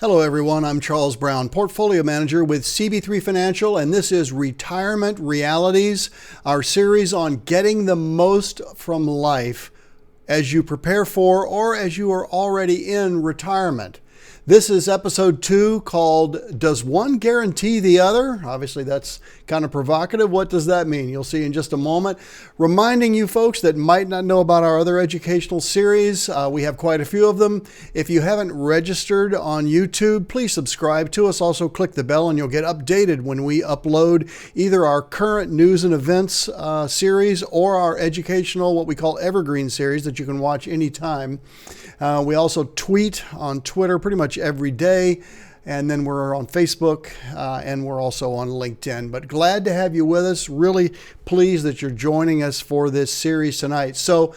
Hello everyone, I'm Charles Brown, Portfolio Manager with CB3 Financial, and this is Retirement Realities, our series on getting the most from life as you prepare for or as you are already in retirement. This is episode 2 called, Does One Guarantee the Other? Obviously that's kind of provocative. What does that mean? You'll see in just a moment. Reminding you folks that might not know about our other educational series, we have quite a few of them. If you haven't registered on YouTube, please subscribe to us. Also click the bell and you'll get updated when we upload either our current news and events series or our educational, what we call evergreen series that you can watch anytime. We also tweet on Twitter pretty much every day, and then we're on Facebook and we're also on LinkedIn. But glad to have you with us. Really pleased that you're joining us for this series tonight. So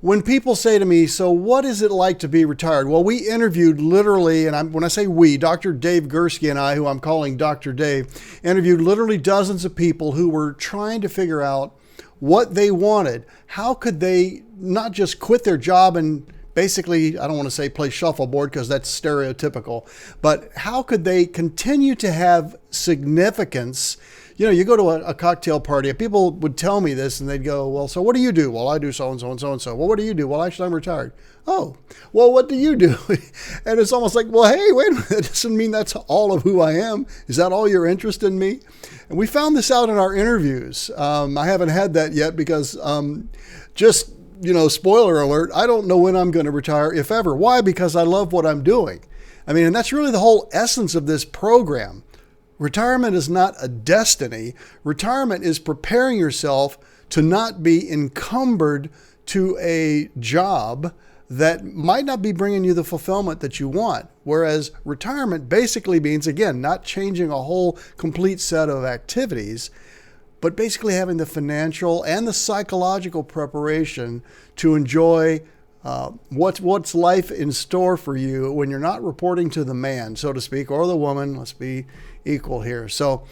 when people say to me, so what is it like to be retired? Well, we interviewed literally, and when I say we, Dr. Dave Gursky and I, who I'm calling Dr. Dave, interviewed literally dozens of people who were trying to figure out what they wanted. How could they not just quit their job and basically, I don't want to say play shuffleboard because that's stereotypical, but how could they continue to have significance? You know, you go to a cocktail party and people would tell me this and they'd go, well, so what do you do? Well, I do so-and-so and so-and-so. Well, what do you do? Well, actually, I'm retired. Oh, well, what do you do? And it's almost like, well, hey, wait a minute. That doesn't mean that's all of who I am. Is that all your interest in me? And we found this out in our interviews. I haven't had that yet because spoiler alert, I don't know when I'm going to retire, if ever. Why? Because I love what I'm doing. I mean, and that's really the whole essence of this program. Retirement is not a destiny. Retirement is preparing yourself to not be encumbered to a job that might not be bringing you the fulfillment that you want. Whereas retirement basically means, again, not changing a whole complete set of activities, but basically having the financial and the psychological preparation to enjoy what's life in store for you when you're not reporting to the man, so to speak, or the woman. Let's be equal here. So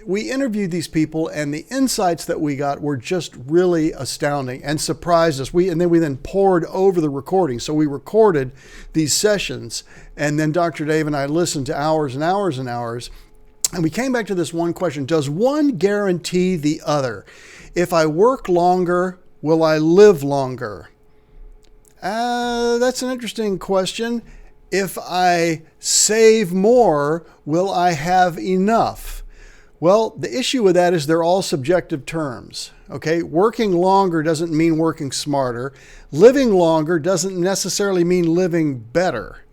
we interviewed these people, and the insights that we got were just really astounding and surprised us. We then poured over the recording. So we recorded these sessions, and then Dr. Dave and I listened to hours and hours and hours. And we came back to this one question: does one guarantee the other? If I work longer, will I live longer? That's an interesting question. If I save more, will I have enough? Well, the issue with that is they're all subjective terms. Okay, working longer doesn't mean working smarter. Living longer doesn't necessarily mean living better.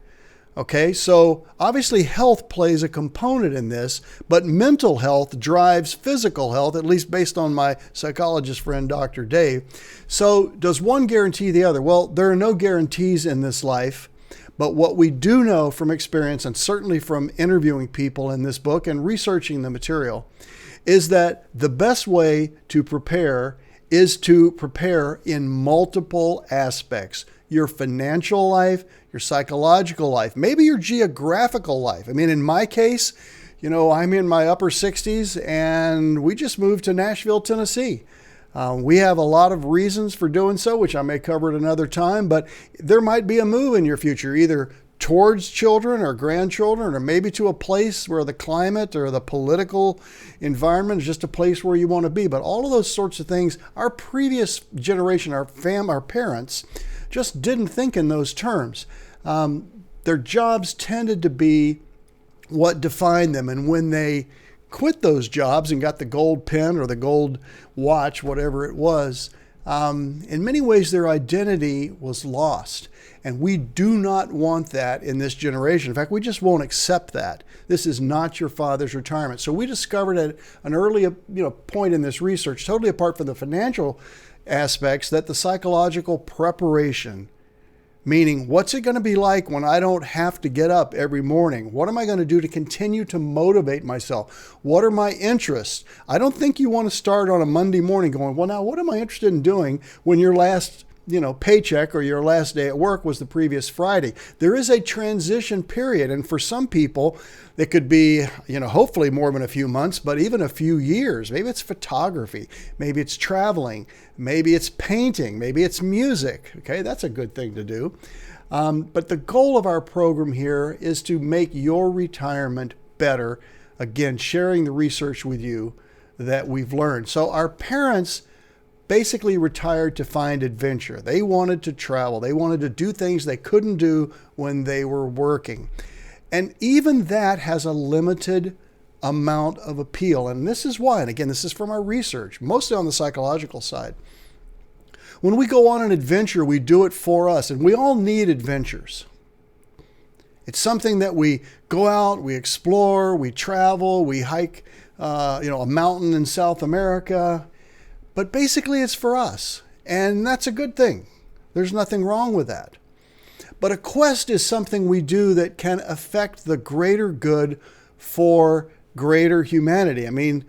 Okay, so obviously health plays a component in this, but mental health drives physical health, at least based on my psychologist friend, Dr. Dave. So does one guarantee the other? Well, there are no guarantees in this life, but what we do know from experience, and certainly from interviewing people in this book and researching the material, is that the best way to prepare is to prepare in multiple aspects. Your financial life, your psychological life, maybe your geographical life. I mean, in my case, I'm in my upper 60s and we just moved to Nashville, Tennessee. We have a lot of reasons for doing so, which I may cover at another time, but there might be a move in your future, either towards children or grandchildren, or maybe to a place where the climate or the political environment is just a place where you want to be. But all of those sorts of things, our previous generation, our parents, just didn't think in those terms. Their jobs tended to be what defined them. And when they quit those jobs and got the gold pen or the gold watch, whatever it was, in many ways their identity was lost. And we do not want that in this generation. In fact, we just won't accept that. This is not your father's retirement. So we discovered at an early point in this research, totally apart from the financial aspects, that the psychological preparation, meaning what's it going to be like when I don't have to get up every morning? What am I going to do to continue to motivate myself? What are my interests? I don't think you want to start on a Monday morning going, well, now what am I interested in doing when your last paycheck or your last day at work was the previous Friday? There is a transition period. And for some people, it could be, hopefully more than a few months, but even a few years. Maybe it's photography. Maybe it's traveling. Maybe it's painting. Maybe it's music. Okay, that's a good thing to do. But the goal of our program here is to make your retirement better. Again, sharing the research with you that we've learned. So our parents basically retired to find adventure. They wanted to travel. They wanted to do things they couldn't do when they were working. And even that has a limited amount of appeal. And this is why, and again, this is from our research, mostly on the psychological side. When we go on an adventure, we do it for us, and we all need adventures. It's something that we go out, we explore, we travel, we hike, a mountain in South America. But basically, it's for us, and that's a good thing. There's nothing wrong with that. But a quest is something we do that can affect the greater good for greater humanity. I mean,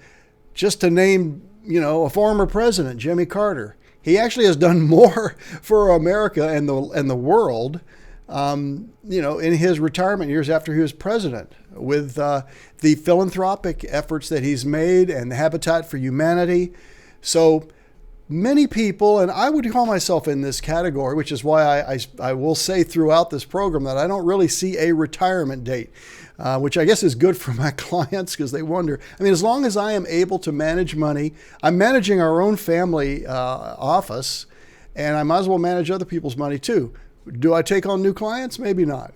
just to name, a former president, Jimmy Carter, he actually has done more for America and the world, in his retirement years after he was president, with the philanthropic efforts that he's made and the Habitat for Humanity. So many people, and I would call myself in this category, which is why I will say throughout this program that I don't really see a retirement date, which I guess is good for my clients because they wonder. I mean, as long as I am able to manage money, I'm managing our own family office, and I might as well manage other people's money too. Do I take on new clients? Maybe not.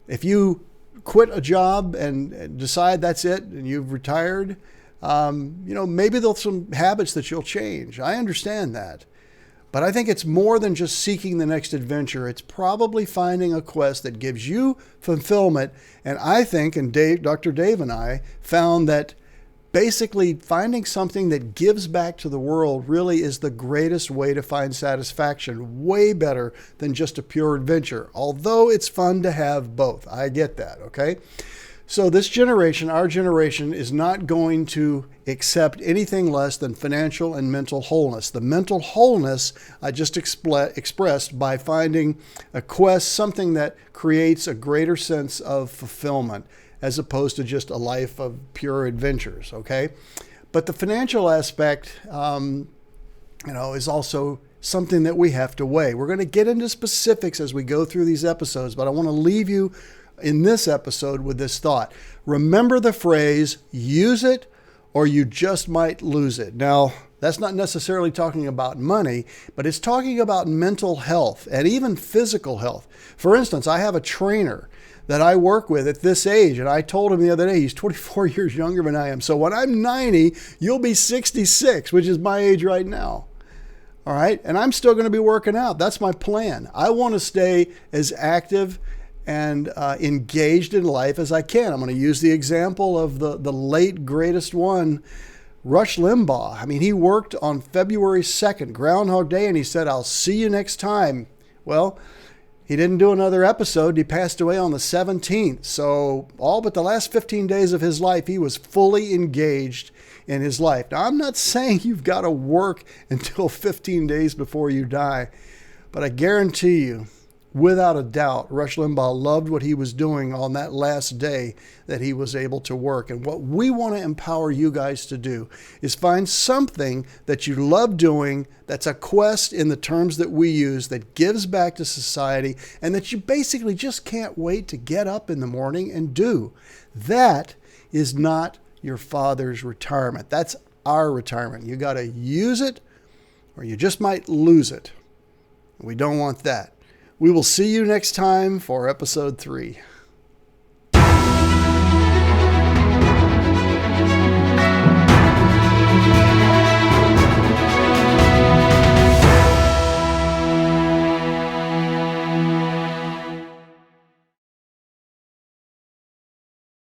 If you quit a job and decide that's it and you've retired, maybe there's some habits that you'll change. I understand that. But I think it's more than just seeking the next adventure. It's probably finding a quest that gives you fulfillment. And I think, and Dr. Dave and I found that basically finding something that gives back to the world really is the greatest way to find satisfaction, way better than just a pure adventure. Although it's fun to have both. I get that, okay? So this generation, our generation, is not going to accept anything less than financial and mental wholeness. The mental wholeness I just expressed by finding a quest, something that creates a greater sense of fulfillment as opposed to just a life of pure adventures, okay? But the financial aspect, is also something that we have to weigh. We're going to get into specifics as we go through these episodes, but I want to leave you in this episode with this thought. Remember the phrase, use it or you just might lose it. Now, that's not necessarily talking about money, but it's talking about mental health and even physical health. For instance, I have a trainer that I work with at this age, and I told him the other day, he's 24 years younger than I am. So when I'm 90, you'll be 66, which is my age right now. All right. And I'm still going to be working out. That's my plan. I want to stay as active and engaged in life as I can. I'm going to use the example of the late greatest one, Rush Limbaugh. I mean, he worked on February 2nd, Groundhog Day, and he said, I'll see you next time. Well, he didn't do another episode. He passed away on the 17th. So all but the last 15 days of his life, he was fully engaged in his life. Now, I'm not saying you've got to work until 15 days before you die, but I guarantee you, without a doubt, Rush Limbaugh loved what he was doing on that last day that he was able to work. And what we want to empower you guys to do is find something that you love doing, that's a quest in the terms that we use, that gives back to society, and that you basically just can't wait to get up in the morning and do. That is not your father's retirement. That's our retirement. You got to use it or you just might lose it. We don't want that. We will see you next time for episode 3.